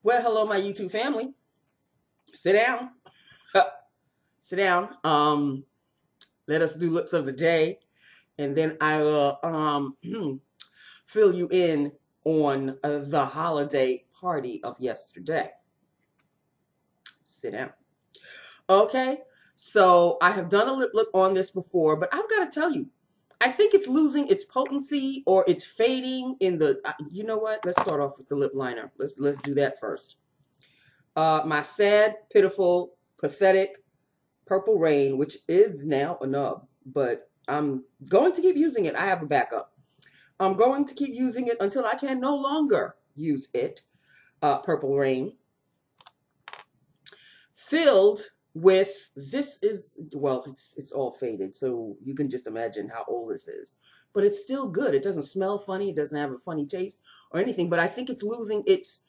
Well, hello, my YouTube family. Sit down. Sit down. Let us do lips of the day, and then I will fill you in on the holiday party of yesterday. Sit down. Okay, so I have done a lip look on this before, but I've got to tell you, I think it's losing its potency or it's fading in the. You know what? Let's start off with the lip liner. Let's do that first. My sad, pitiful, pathetic Purple Rain, which is now a nub, but I'm going to keep using it. I have a backup. I'm going to keep using it until I can no longer use it. Purple Rain. Filled with, this is, well, it's all faded, so you can just imagine how old this is. But it's still good. It doesn't smell funny. It doesn't have a funny taste or anything, but I think it's losing its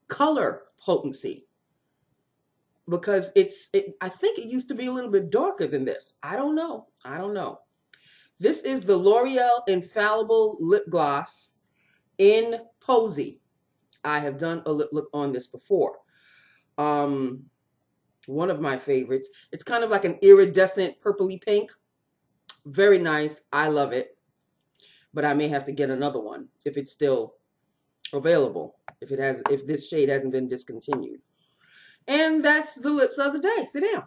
color potency because I think it used to be a little bit darker than this. I don't know. This is the L'Oreal Infallible Lip Gloss in Posy. I have done a lip look on this before. One of my favorites. It's kind of like an iridescent purpley pink. Very nice. I love it. But I may have to get another one if it's still available. If this shade hasn't been discontinued. And that's the lips of the day. Sit down.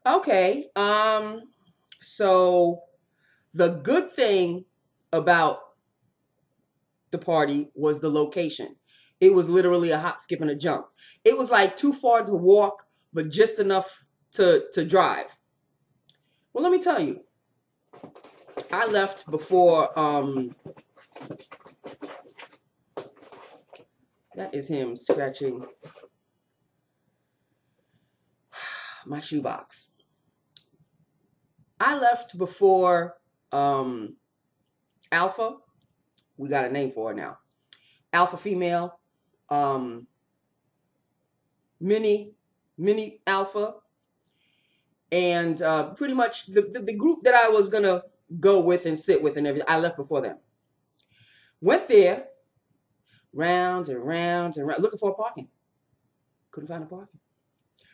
Okay. So the good thing about the party was the location. It was literally a hop, skip, and a jump. It was like too far to walk, but just enough to drive. Well, let me tell you. I left before that is him scratching my shoebox. I left before Alpha. We got a name for her now. Alpha female. Mini Alpha. And pretty much the group that I was going to go with and sit with and everything, I left before them. Went there. Round and round and round, looking for a parking. Couldn't find a parking.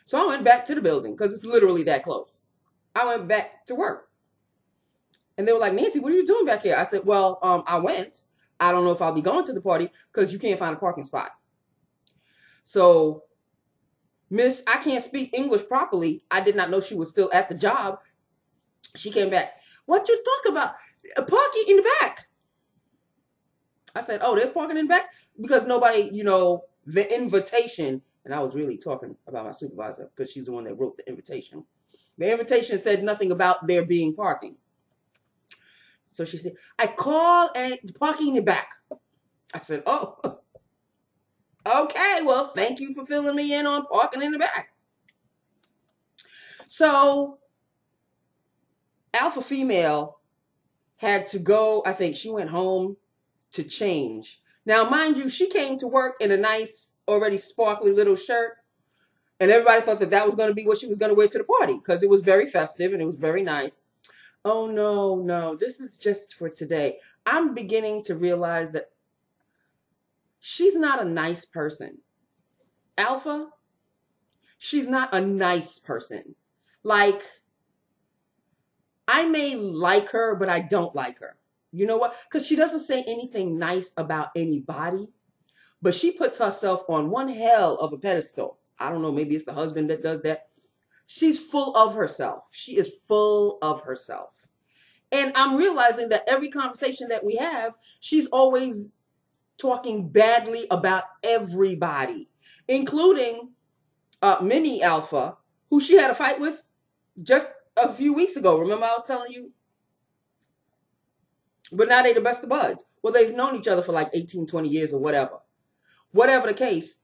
So I went back to the building because it's literally that close. I went back to work. And they were like, Nancy, what are you doing back here? I said, well, I went. I don't know if I'll be going to the party because you can't find a parking spot. So, Miss, I can't speak English properly. I did not know she was still at the job. She came back. What you talk about? A parking in the back. I said, oh, there's parking in the back? Because nobody, the invitation, and I was really talking about my supervisor because she's the one that wrote the invitation. The invitation said nothing about there being parking. So she said, I call and parking in the back. I said, oh, okay, well, thank you for filling me in on parking in the back. So Alpha female had to go, I think she went home to change. Now, mind you, she came to work in a nice, already sparkly little shirt. And everybody thought that that was going to be what she was going to wear to the party because it was very festive and it was very nice. Oh, no, this is just for today. I'm beginning to realize that she's not a nice person. Alpha, she's not a nice person. Like, I may like her, but I don't like her. You know what? Because she doesn't say anything nice about anybody, but she puts herself on one hell of a pedestal. I don't know, maybe it's the husband that does that. She's full of herself. She is full of herself. And I'm realizing that every conversation that we have, she's always talking badly about everybody, including Mini Alpha, who she had a fight with just a few weeks ago. Remember I was telling you? But now they're the best of buds. Well, they've known each other for like 18, 20 years or whatever. Whatever the case,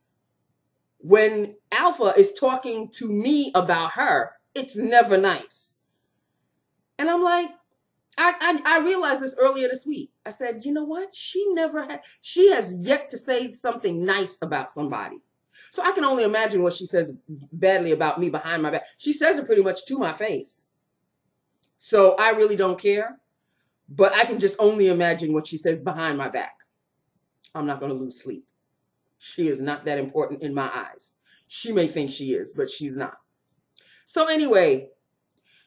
when Alpha is talking to me about her, it's never nice. And I'm like, I realized this earlier this week. I said, you know what? She has yet to say something nice about somebody. So I can only imagine what she says badly about me behind my back. She says it pretty much to my face. So I really don't care. But I can just only imagine what she says behind my back. I'm not going to lose sleep. She is not that important in my eyes. She may think she is, but she's not. So anyway,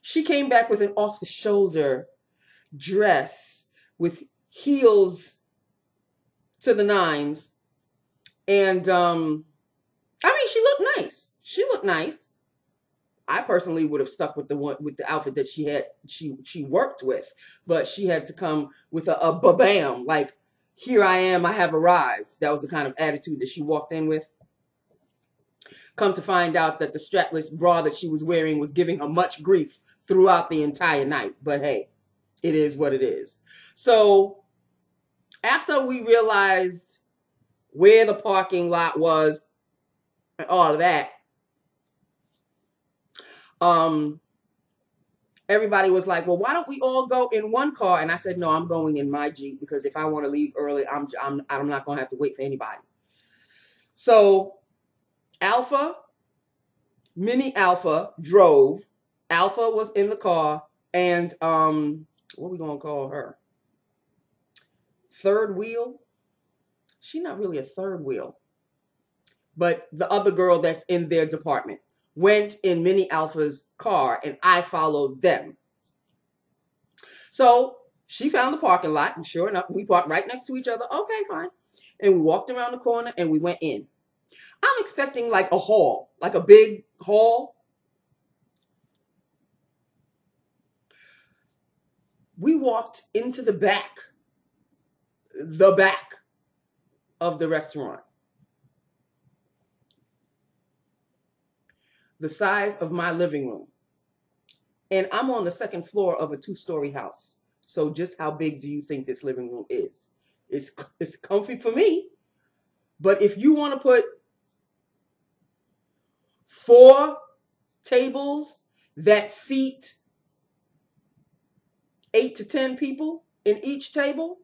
she came back with an off-the-shoulder dress with heels to the nines. And, I mean, she looked nice. She looked nice. I personally would have stuck with the outfit that she worked with, but she had to come with a ba-bam, like, here I am, I have arrived. That was the kind of attitude that she walked in with. Come to find out that the strapless bra that she was wearing was giving her much grief throughout the entire night. But hey, it is what it is. So after we realized where the parking lot was and all of that, everybody was like, well, why don't we all go in one car? And I said, no, I'm going in my Jeep, because if I want to leave early, I'm not going to have to wait for anybody. So Alpha, Mini Alpha drove. Alpha was in the car, and what are we going to call her? Third wheel? She's not really a third wheel. But the other girl that's in their department went in Mini Alpha's car, and I followed them. So she found the parking lot, and sure enough, we parked right next to each other. Okay, fine. And we walked around the corner, and we went in. I'm expecting like a hall, like a big hall. We walked into the back of the restaurant. The size of my living room. And I'm on the second floor of a 2-story house. So just how big do you think this living room is? It's comfy for me. But if you want to put 4 tables that seat 8 to 10 people in each table,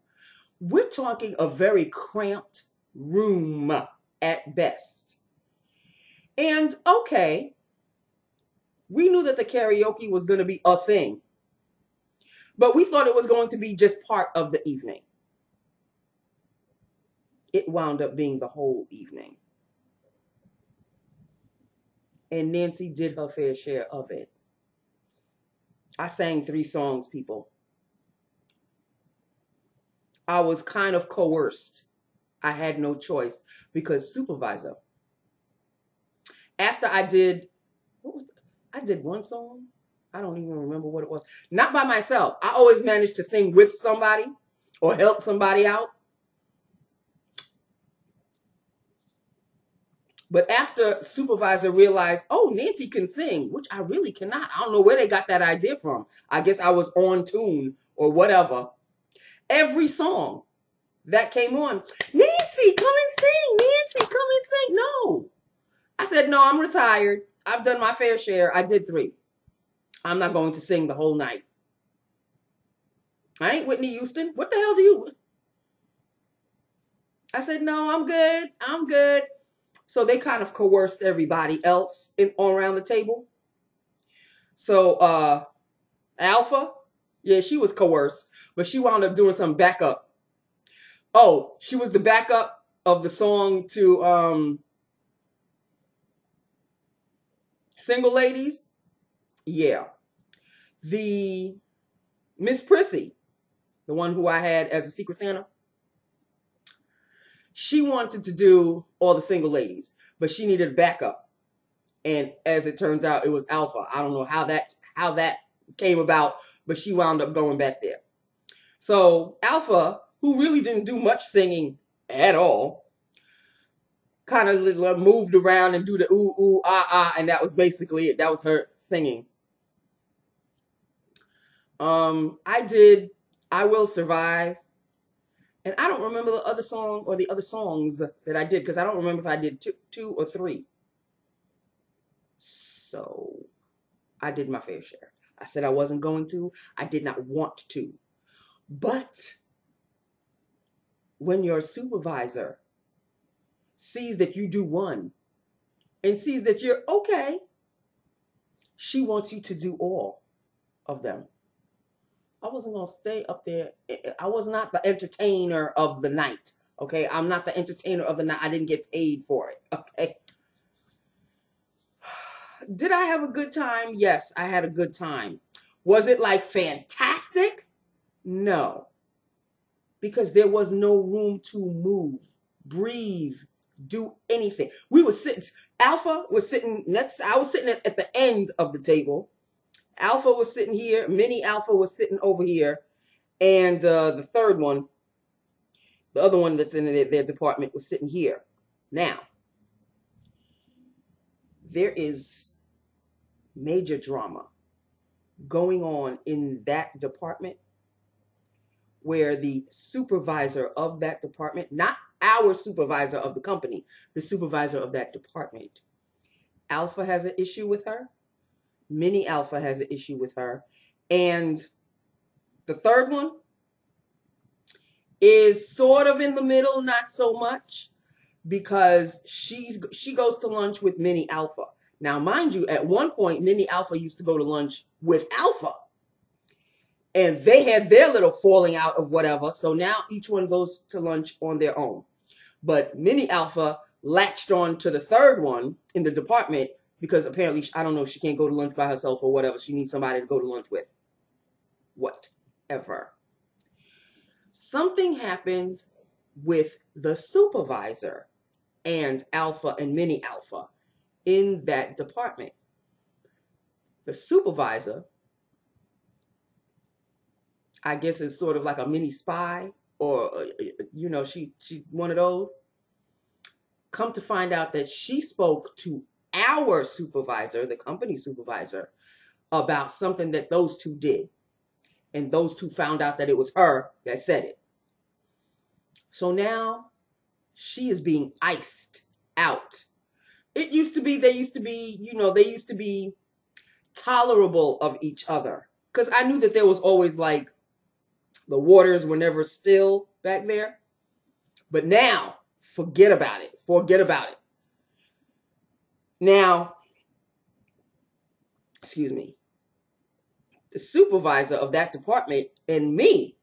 we're talking a very cramped room at best. And okay, we knew that the karaoke was going to be a thing, but we thought it was going to be just part of the evening. It wound up being the whole evening. And Nancy did her fair share of it. I sang 3 songs, people. I was kind of coerced. I had no choice, because supervisor, after I did, I did 1 song. I don't even remember what it was. Not by myself. I always managed to sing with somebody or help somebody out. But after supervisor realized, oh, Nancy can sing, which I really cannot. I don't know where they got that idea from. I guess I was on tune or whatever. Every song that came on, Nancy, come and sing. Nancy, come and sing. No. I said, no, I'm retired. I've done my fair share. I did 3. I'm not going to sing the whole night. I ain't Whitney Houston. What the hell do you? I said, no, I'm good. I'm good. So they kind of coerced everybody else around the table. So Alpha, yeah, she was coerced, but she wound up doing some backup. Oh, she was the backup of the song to Single Ladies. Yeah. The Miss Prissy, the one who I had as a Secret Santa, she wanted to do all the Single Ladies, but she needed backup. And as it turns out, it was Alpha. I don't know how that came about, but she wound up going back there. So Alpha, who really didn't do much singing at all, kind of moved around and do the ooh, ooh, ah, ah, and that was basically it. That was her singing. I did I Will Survive. And I don't remember the other song or the other songs that I did, because I don't remember if I did 2 or 3. So I did my fair share. I said I wasn't going to. I did not want to. But when your supervisor sees that you do 1 and sees that you're okay, she wants you to do all of them. I wasn't going to stay up there. I was not the entertainer of the night. Okay, I'm not the entertainer of the night. I didn't get paid for it. Okay. Did I have a good time? Yes, I had a good time. Was it like fantastic? No, because there was no room to move, breathe, do anything. We were sitting, Alpha was sitting next, I was sitting at the end of the table. Alpha was sitting here, Mini Alpha was sitting over here, and the third one, the other one that's in their department was sitting here. Now, there is major drama going on in that department where the supervisor of that department, not our supervisor of the company, the supervisor of that department, Alpha has an issue with her. Mini Alpha has an issue with her. And the third one is sort of in the middle, not so much, because she goes to lunch with Mini Alpha. Now, mind you, at one point, Mini Alpha used to go to lunch with Alpha. And they had their little falling out of whatever. So now each one goes to lunch on their own. But Mini Alpha latched on to the third one in the department because apparently, I don't know, she can't go to lunch by herself or whatever. She needs somebody to go to lunch with. Whatever. Something happened with the supervisor and Alpha and Mini Alpha in that department. The supervisor, I guess, is sort of like a mini spy, or, you know, she one of those. Come to find out that she spoke to our supervisor, the company supervisor, about something that those two did. And those two found out that it was her that said it. So now she is being iced out. It used to be, they used to be tolerable of each other. Because I knew that there was always like, the waters were never still back there. But now, forget about it. Forget about it. Now, excuse me, the supervisor of that department and me,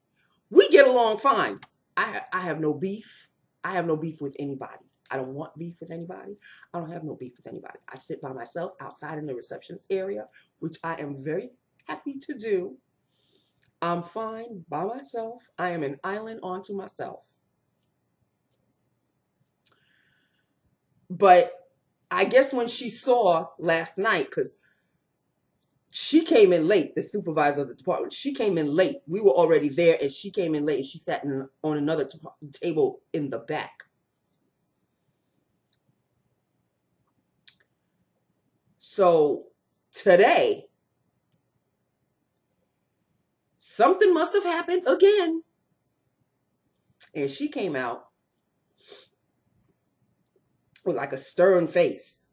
we get along fine. I have no beef. I have no beef with anybody. I don't want beef with anybody. I don't have no beef with anybody. I sit by myself outside in the receptionist area, which I am very happy to do. I'm fine by myself. I am an island onto myself. But I guess when she saw last night, because she came in late, the supervisor of the department, she came in late. We were already there, and she came in late, and she sat on another table in the back. So today, something must have happened again. And she came out with like a stern face.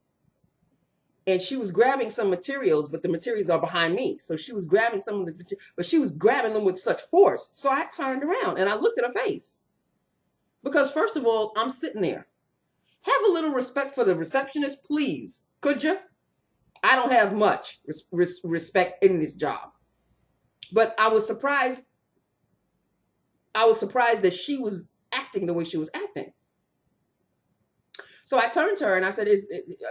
And she was grabbing some materials, but the materials are behind me. So she was grabbing some of the materials, but she was grabbing them with such force. So I turned around and I looked at her face. Because first of all, I'm sitting there. Have a little respect for the receptionist, please. Could you? I don't have much respect in this job. But I was surprised. I was surprised that she was acting the way she was acting. So I turned to her and I said,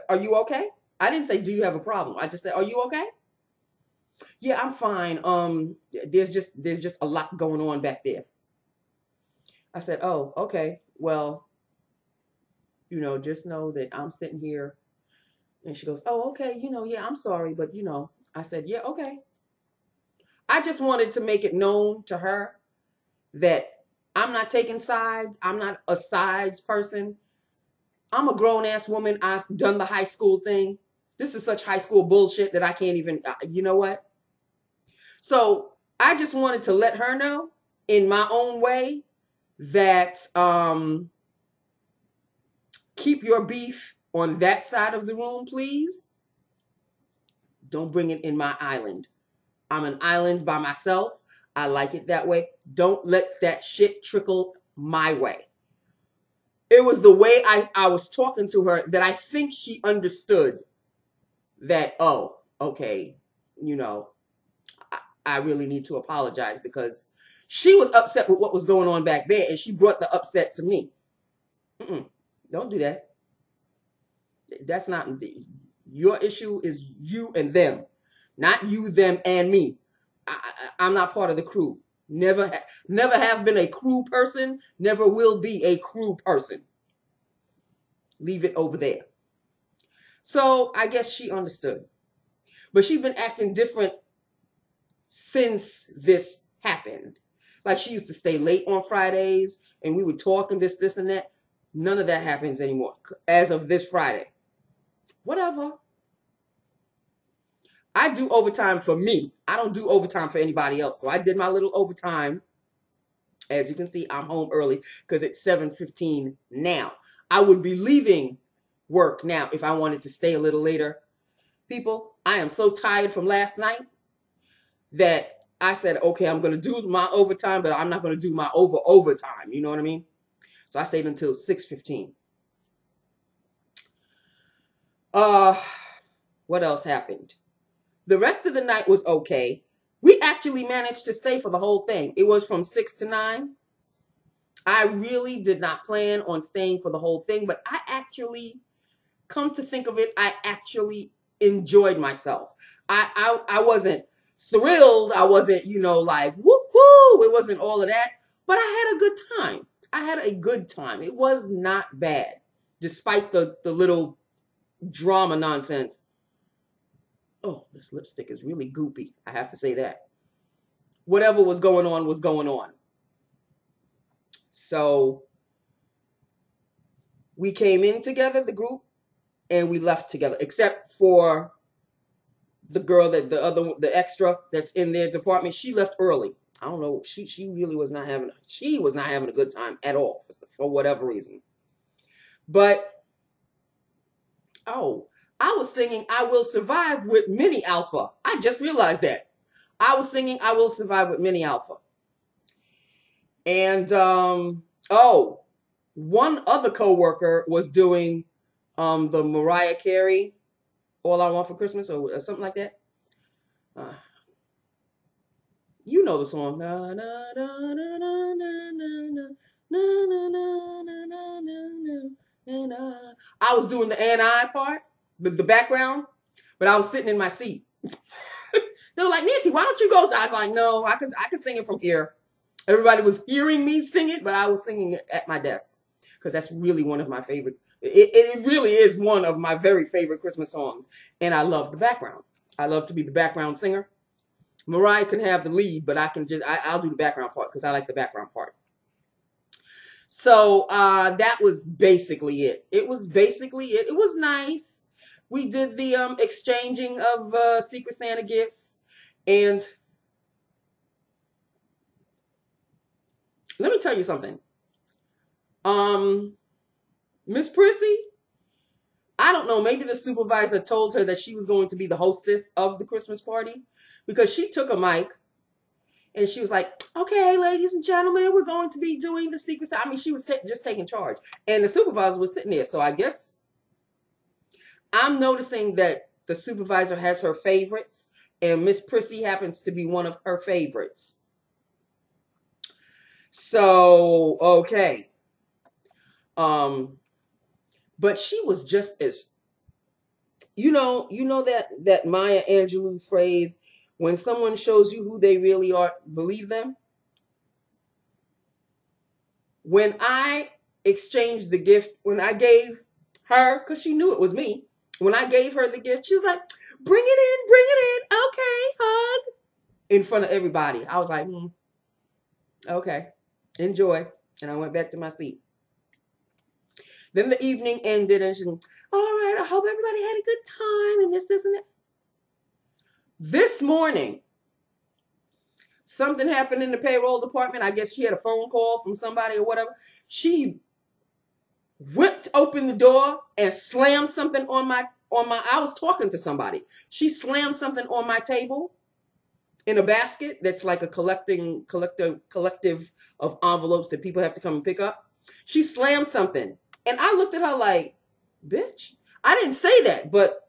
are you okay? I didn't say, do you have a problem? I just said, are you okay? Yeah, I'm fine. There's just a lot going on back there. I said, oh, okay. Well, you know, just know that I'm sitting here. And she goes, oh, okay. You know, yeah, I'm sorry. But, you know, I said, yeah, okay. I just wanted to make it known to her that I'm not taking sides. I'm not a sides person. I'm a grown-ass woman. I've done the high school thing. This is such high school bullshit that I can't even, you know what? So I just wanted to let her know in my own way that keep your beef on that side of the room, please. Don't bring it in my island. I'm an island by myself. I like it that way. Don't let that shit trickle my way. It was the way I was talking to her that I think she understood that, oh, okay, you know, I really need to apologize because she was upset with what was going on back there and she brought the upset to me. Don't do that. That's not your issue. Is you and them, not you, them, and me. I'm not part of the crew. Never have been a crew person. Never will be a crew person. Leave it over there. So I guess she understood. But she's been acting different since this happened. Like she used to stay late on Fridays and we would talk and this and that. None of that happens anymore as of this Friday. Whatever. I do overtime for me. I don't do overtime for anybody else. So I did my little overtime. As you can see, I'm home early because it's 7:15 now. I would be leaving work now if I wanted to stay a little later. People, I am so tired from last night that I said, okay, I'm going to do my overtime, but I'm not going to do my overtime. You know what I mean? So I stayed until 6:15. What else happened? The rest of the night was okay. We actually managed to stay for the whole thing. It was from 6 to 9. I really did not plan on staying for the whole thing, but I actually, come to think of it, I actually enjoyed myself. I wasn't thrilled. I wasn't, like, woo-hoo. It wasn't all of that, but I had a good time. I had a good time. It was not bad, despite the little drama nonsense. Oh, this lipstick is really goopy. I have to say that. Whatever was going on was going on. So we came in together, the group, and we left together, except for the girl the extra that's in their department. She left early. I don't know. She really was not having a good time at all for whatever reason. But, oh, I was singing I Will Survive with Mini Alpha. I just realized that. I was singing I Will Survive with Mini Alpha. And, one other coworker was doing the Mariah Carey All I Want for Christmas or something like that. You know the song. Na, na, na, na, na, na, na, na, na, na, na, na. I was doing the and I part, the background, but I was sitting in my seat. They were like, Nancy, why don't you go? I was like, no, I can sing it from here. Everybody was hearing me sing it, but I was singing it at my desk because that's really one of my favorite. It really is one of my very favorite Christmas songs, and I love the background. I love to be the background singer. Mariah can have the lead, but I'll do the background part because I like the background part. So that was basically it. It was basically it. It was nice. We did the exchanging of Secret Santa gifts, and let me tell you something. Miss Prissy, I don't know, maybe the supervisor told her that she was going to be the hostess of the Christmas party because she took a mic and she was like, okay, ladies and gentlemen, we're going to be doing the Secret Santa. I mean, she was just taking charge. And the supervisor was sitting there. So I guess I'm noticing that the supervisor has her favorites and Miss Prissy happens to be one of her favorites. So, okay. But she was just as, you know that Maya Angelou phrase, when someone shows you who they really are, believe them. When I exchanged the gift, when I gave her, because she knew it was me, when I gave her the gift, she was like, bring it in, okay, hug, in front of everybody. I was like, okay, enjoy. And I went back to my seat. Then the evening ended and she said, all right, I hope everybody had a good time and this and that. This morning, something happened in the payroll department. I guess she had a phone call from somebody or whatever. She whipped open the door and slammed something on my, I was talking to somebody. She slammed something on my table in a basket that's like a collective of envelopes that people have to come and pick up. She slammed something. And I looked at her like, bitch, I didn't say that, but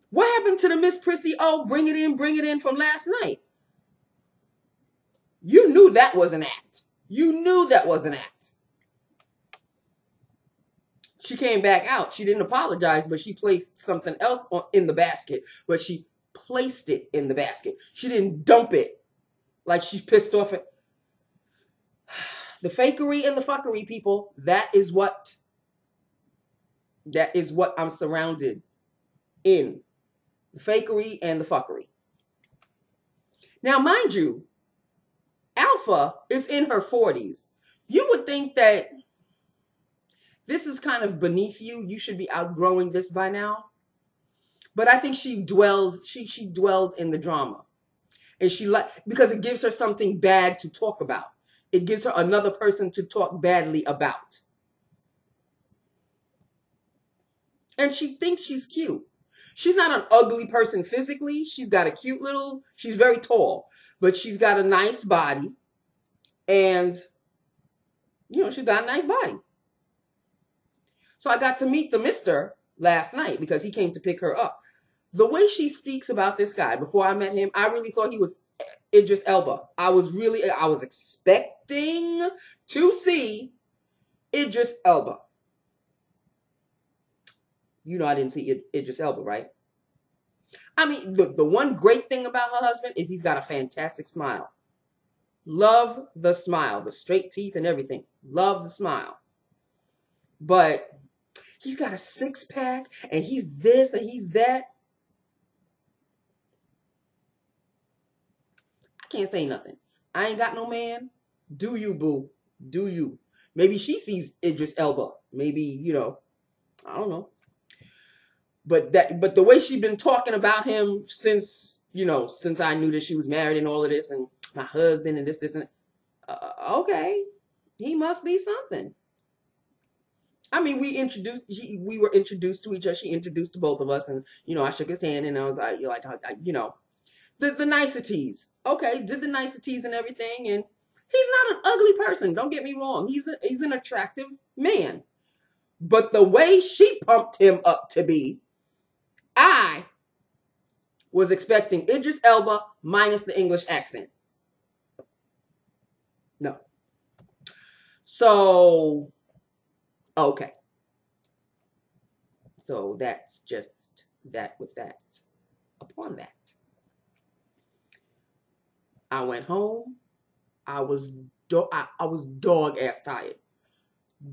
what happened to the Miss Prissy? Oh, bring it in from last night. You knew that was an act. You knew that was an act. She came back out. She didn't apologize, but she placed something else in the basket. But she placed it in the basket. She didn't dump it like she's pissed off at. The fakery and the fuckery, people, that is what I'm surrounded in. The fakery and the fuckery. Now, mind you, Alpha is in her 40s. You would think that this is kind of beneath you. You should be outgrowing this by now. But I think she dwells in the drama. And because it gives her something bad to talk about. It gives her another person to talk badly about. And she thinks she's cute. She's not an ugly person physically. She's got a cute little, she's very tall, but she's got a nice body. And, you know, she's got a nice body. So I got to meet the mister last night because he came to pick her up. The way she speaks about this guy, before I met him, I really thought he was Idris Elba. I was expecting to see Idris Elba. You know I didn't see Idris Elba, right? I mean, the one great thing about her husband is he's got a fantastic smile. Love the smile, the straight teeth and everything. Love the smile. But he's got a six-pack, and he's this, and he's that. I can't say nothing. I ain't got no man. Do you, boo? Do you? Maybe she sees Idris Elba. Maybe, you know, I don't know. But the way she's been talking about him since I knew that she was married and all of this, and my husband and this, and okay, he must be something. I mean, we were introduced to each other. She introduced to both of us, and I shook his hand, and I was like, the niceties. Okay, did the niceties and everything, and he's not an ugly person. Don't get me wrong. He's an attractive man, but the way she pumped him up to be, I was expecting Idris Elba minus the English accent. No. So, okay. So that's just that with that. Upon that, I went home. I was dog ass tired.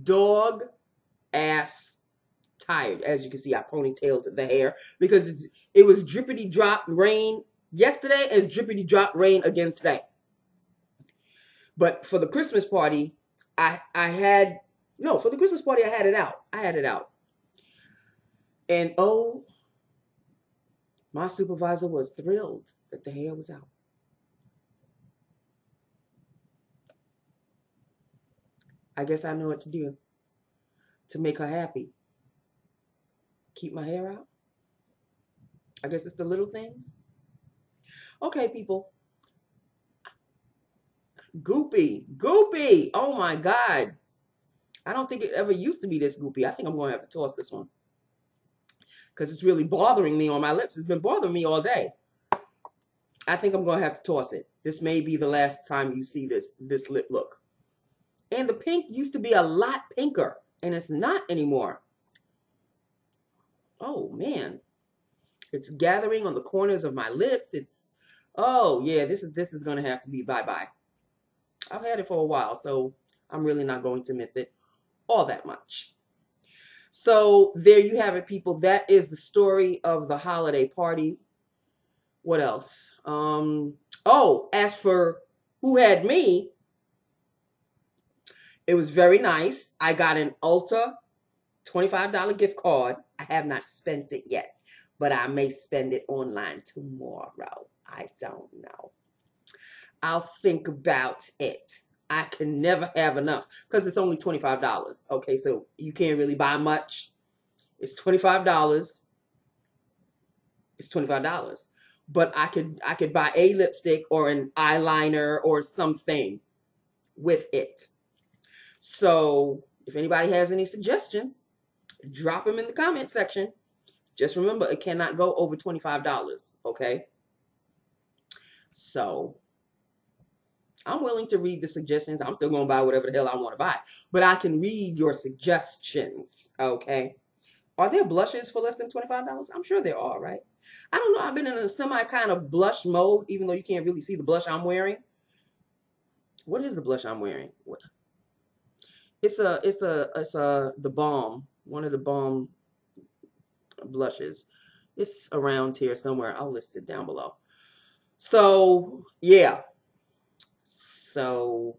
Dog ass tired. As you can see, I ponytailed the hair because it was drippity drop rain yesterday, and it's drippity drop rain again today. But for the Christmas party, I had it out. I had it out. And oh, my supervisor was thrilled that the hair was out. I guess I know what to do to make her happy. Keep my hair out. I guess it's the little things. Okay, people. Goopy. Goopy. Oh my God. I don't think it ever used to be this goopy. I think I'm going to have to toss this one, because it's really bothering me on my lips. It's been bothering me all day. I think I'm going to have to toss it. This may be the last time you see this lip look. And the pink used to be a lot pinker, and it's not anymore. Oh, man. It's gathering on the corners of my lips. Oh, yeah, this is going to have to be bye-bye. I've had it for a while, so I'm really not going to miss it all that much. So there you have it, people. That is the story of the holiday party. What else? Oh, as for who had me, it was very nice. I got an Ulta $25 gift card. I have not spent it yet, but I may spend it online tomorrow. I don't know. I'll think about it. I can never have enough because it's only $25. Okay, so you can't really buy much. It's $25. It's $25. But I could buy a lipstick or an eyeliner or something with it. So if anybody has any suggestions, drop them in the comment section. Just remember, it cannot go over $25, okay? So I'm willing to read the suggestions. I'm still going to buy whatever the hell I want to buy. But I can read your suggestions, okay? Are there blushes for less than $25? I'm sure there are, right? I don't know. I've been in a semi kind of blush mode, even though you can't really see the blush I'm wearing. What is the blush I'm wearing? What? It's the Balm, one of the Balm blushes. It's around here somewhere. I'll list it down below. So, yeah. So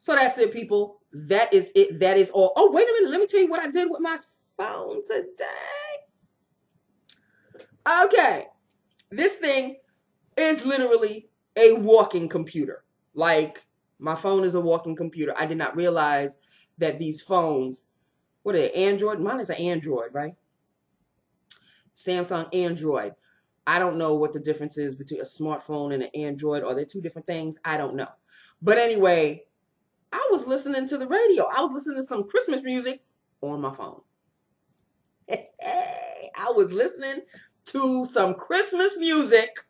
that's it, people. That is it. That is all. Oh, wait a minute. Let me tell you what I did with my phone today. Okay. This thing is literally a walking computer. Like, my phone is a walking computer. I did not realize that these phones, what are they, Android? Mine is an Android, right? Samsung Android. I don't know what the difference is between a smartphone and an Android. Are they two different things? I don't know. But anyway, I was listening to the radio. I was listening to some Christmas music on my phone. I was listening to some Christmas music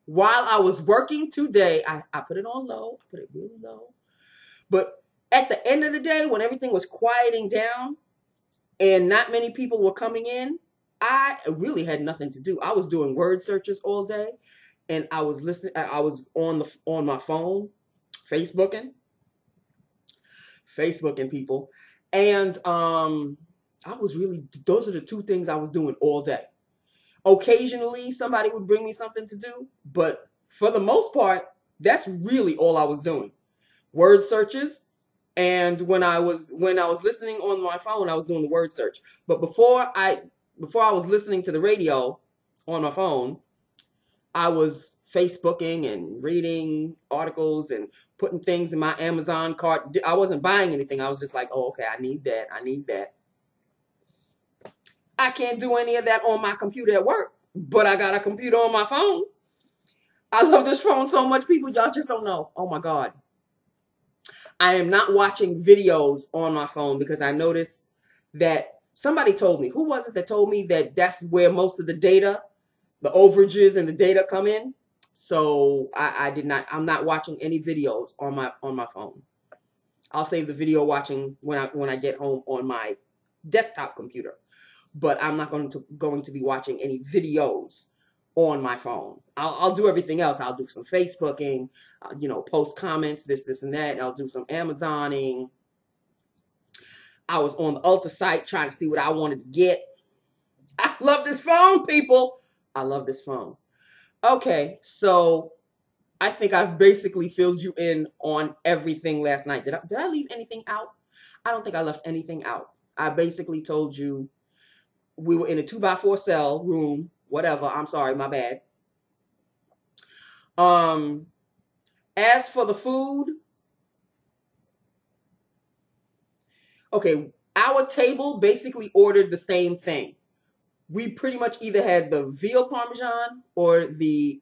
while I was working today. I put it on low. I put it really low. But at the end of the day, when everything was quieting down and not many people were coming in, I really had nothing to do. I was doing word searches all day, and I was listening. I was on my phone, Facebooking people, and I was really. Those are the two things I was doing all day. Occasionally, somebody would bring me something to do, but for the most part, that's really all I was doing. Word searches. And when I was listening on my phone, I was doing the word search. But before I was listening to the radio on my phone, I was Facebooking and reading articles and putting things in my Amazon cart. I wasn't buying anything. I was just like, oh, okay, I need that. I need that. I can't do any of that on my computer at work, but I got a computer on my phone. I love this phone so much, people. Y'all just don't know. Oh, my God. I am not watching videos on my phone because I noticed that somebody told me, who was it that told me that that's where most of the data, the overages and the data come in? So I'm not watching any videos on my phone. I'll save the video watching when I get home on my desktop computer. But I'm not going to be watching any videos on my phone. I'll do everything else. I'll do some Facebooking, post comments, this and that. I'll do some Amazoning. I was on the Ulta site trying to see what I wanted to get. I love this phone, people. I love this phone. Okay, so I think I've basically filled you in on everything last night. Did I leave anything out? I don't think I left anything out. I basically told you we were in a 2x4 cell room. Whatever. I'm sorry. My bad. As for the food, okay, our table basically ordered the same thing. We pretty much either had the veal parmesan or the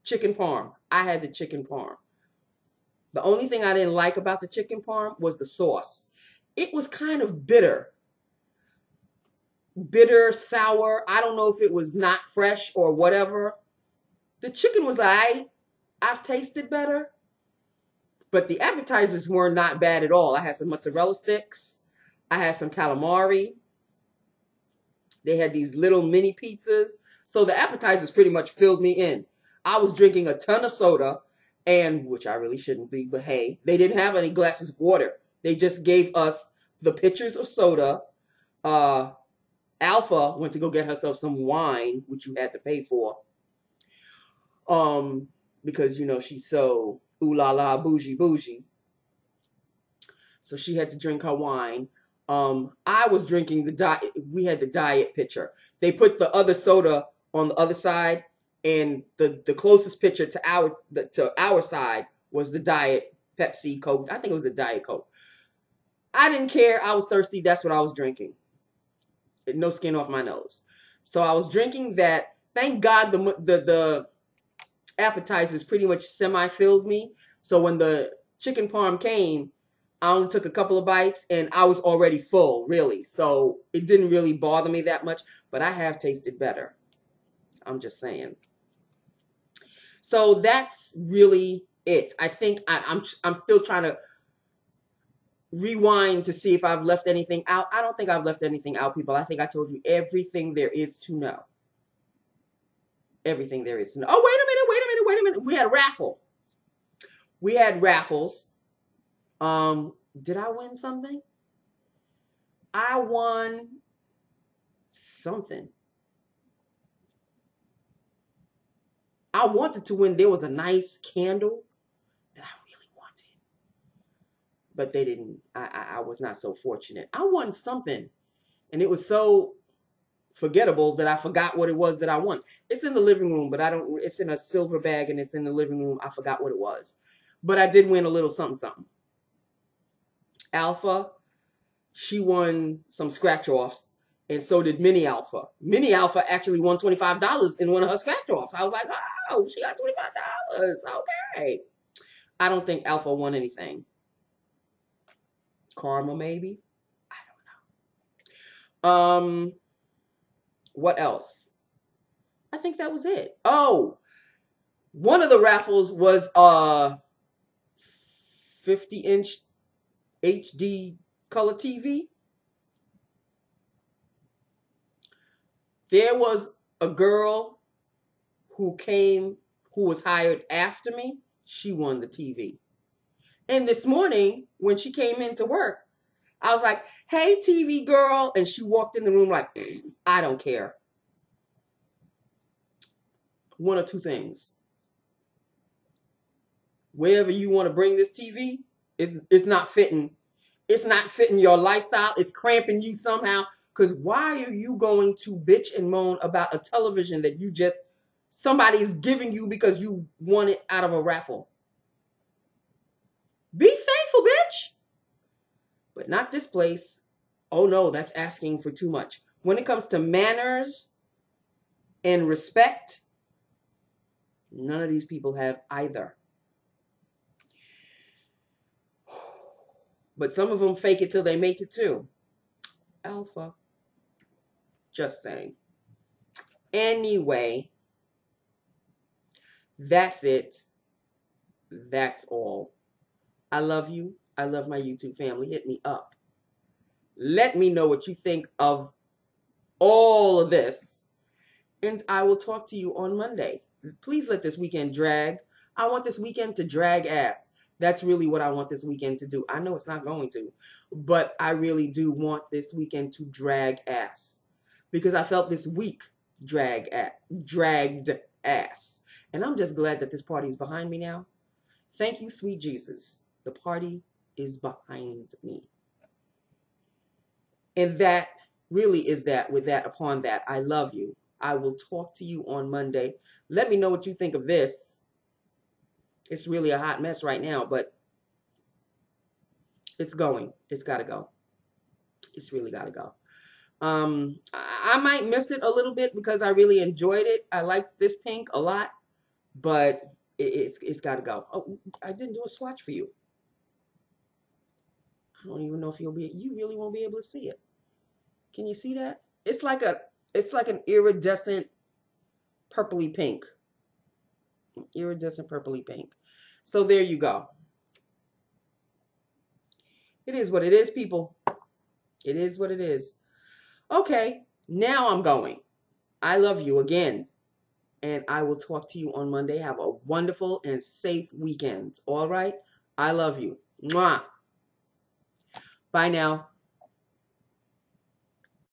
chicken parm. I had the chicken parm. The only thing I didn't like about the chicken parm was the sauce. It was kind of bitter. Bitter, sour. I don't know if it was not fresh or whatever. The chicken was I've tasted better. But the appetizers were not bad at all. I had some mozzarella sticks. I had some calamari. They had these little mini pizzas. So the appetizers pretty much filled me in. I was drinking a ton of soda, which I really shouldn't be, but hey, they didn't have any glasses of water. They just gave us the pitchers of soda. Alpha went to go get herself some wine, which you had to pay for. Because, she's so ooh la la bougie. So she had to drink her wine. I was drinking we had the diet pitcher. They put the other soda on the other side, and the closest pitcher to our side was the diet Pepsi Coke. I think it was a Diet Coke. I didn't care. I was thirsty. That's what I was drinking. No skin off my nose. So I was drinking that. Thank God the appetizers pretty much semi-filled me. So when the chicken parm came, I only took a couple of bites and I was already full, really. So it didn't really bother me that much, but I have tasted better. I'm just saying. So that's really it. I think I'm still trying to rewind to see if I've left anything out. I don't think I've left anything out, people. I think I told you everything there is to know. Everything there is to know. Oh, wait a minute. We had a raffle. We had raffles. Did I win something? I won something. I wanted to win. There was a nice candle that I really wanted. But they didn't. I was not so fortunate. I won something. And it was so forgettable that I forgot what it was that I won. It's in the living room, but it's in a silver bag and it's in the living room. I forgot what it was. But I did win a little something, something. Alpha, she won some scratch-offs, and so did Mini Alpha. Mini Alpha actually won $25 in one of her scratch-offs. I was like, oh, she got $25. Okay. I don't think Alpha won anything. Karma, maybe? I don't know. What else? I think that was it. Oh, one of the raffles was 50-inch HD color TV. There was a girl who was hired after me. She won the TV. And this morning, when she came into work, I was like, hey, TV girl. And she walked in the room like, I don't care. One or two things. Wherever you want to bring this TV, it's not fitting. It's not fitting your lifestyle. It's cramping you somehow. Because why are you going to bitch and moan about a television that somebody is giving you because you won it out of a raffle? Be thankful, bitch. But not this place. Oh no, that's asking for too much. When it comes to manners and respect, none of these people have either. But some of them fake it till they make it too. Alpha. Just saying. Anyway, that's it. That's all. I love you. I love my YouTube family. Hit me up. Let me know what you think of all of this. And I will talk to you on Monday. Please let this weekend drag. I want this weekend to drag ass. That's really what I want this weekend to do. I know it's not going to, but I really do want this weekend to drag ass. Because I felt this week dragged ass. And I'm just glad that this party is behind me now. Thank you, sweet Jesus. The party is behind me. And that really is that. With that, upon that, I love you. I will talk to you on Monday. Let me know what you think of this. It's really a hot mess right now, but it's going. It's got to go. It's really got to go. I might miss it a little bit because I really enjoyed it. I liked this pink a lot, but it's got to go. Oh, I didn't do a swatch for you. I don't even know if you really won't be able to see it. Can you see that? It's like an iridescent purpley pink. Iridescent purpley pink. So there you go. It is what it is, people. It is what it is. Okay, now I'm going. I love you again. And I will talk to you on Monday. Have a wonderful and safe weekend. All right? I love you. Mwah. Bye now.